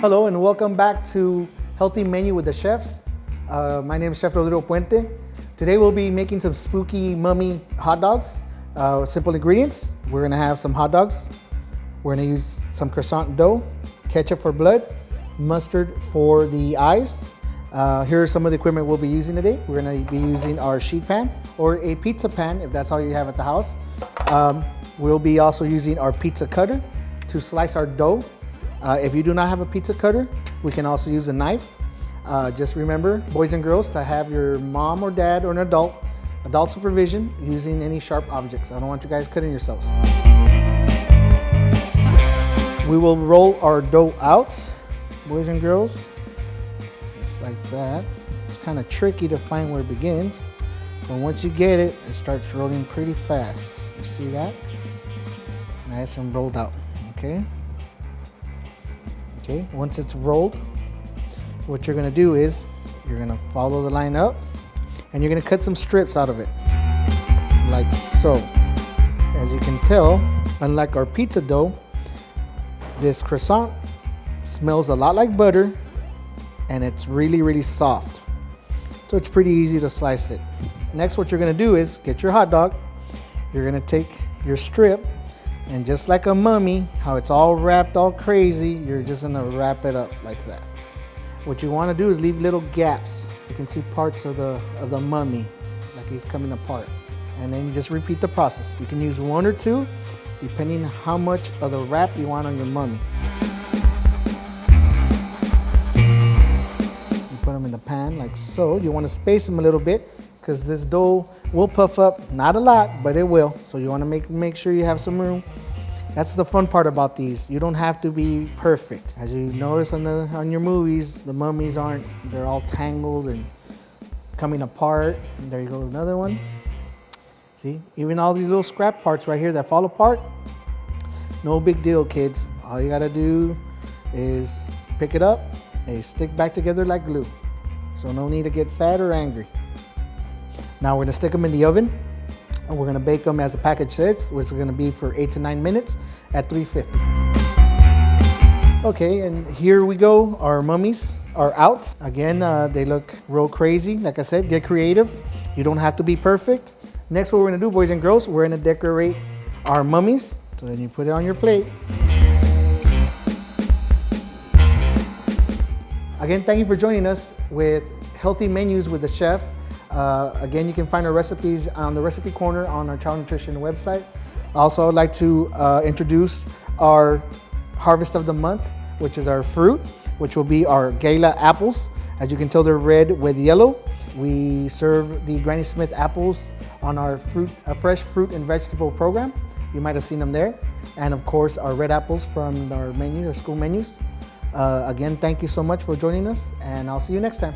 Hello and welcome back to Healthy Menu with the Chefs. My name is Chef Rodrigo Puente. Today we'll be making some spooky mummy hot dogs. Simple ingredients. We're gonna have some hot dogs. We're gonna use some croissant dough, ketchup for blood, mustard for the eyes. Here are some of the equipment we'll be using today. We're gonna be using our sheet pan or a pizza pan if that's all you have at the house. We'll be also using our pizza cutter to slice our dough. If you do not have a pizza cutter, we can also use a knife. Just remember, boys and girls, to have your mom or dad or an adult supervision using any sharp objects. I don't want you guys cutting yourselves. We will roll our dough out, boys and girls, just like that. It's kind of tricky to find where it begins, but once you get it, it starts rolling pretty fast. You see that? Nice and rolled out, okay? Okay, once it's rolled, what you're gonna do is you're gonna follow the line up and you're gonna cut some strips out of it, like so. As you can tell, unlike our pizza dough, this croissant smells a lot like butter and it's really, really soft. So it's pretty easy to slice it. Next, what you're gonna do is get your hot dog, you're gonna take your strip, and just like a mummy, how it's all wrapped all crazy, you're just gonna wrap it up like that. What you wanna do is leave little gaps. You can see parts of the mummy, like he's coming apart. And then you just repeat the process. You can use one or two, depending on how much of the wrap you want on your mummy. You put them in the pan like so. You wanna space them a little bit, because this dough will puff up, not a lot, but it will. So you wanna make sure you have some room. That's the fun part about these. You don't have to be perfect. As you notice on your movies, the mummies aren't, they're all tangled and coming apart. And there you go, another one. See, even all these little scrap parts right here that fall apart, no big deal, kids. All you gotta do is pick it up, they stick back together like glue. So no need to get sad or angry. Now we're gonna stick them in the oven and we're gonna bake them as the package says, which is gonna be for 8 to 9 minutes at 350. Okay, and here we go. Our mummies are out. Again, they look real crazy. Like I said, get creative. You don't have to be perfect. Next, what we're gonna do, boys and girls, we're gonna decorate our mummies. So then you put it on your plate. Again, thank you for joining us with Healthy Menus with the Chef. Again, you can find our recipes on the recipe corner on our Child Nutrition website. Also, I would like to introduce our Harvest of the Month, which is our fruit, which will be our Gala apples. As you can tell, they're red with yellow. We serve the Granny Smith apples on our fresh fruit and vegetable program. You might have seen them there. And of course, our red apples from our menu, our school menus. Again, thank you so much for joining us, and I'll see you next time.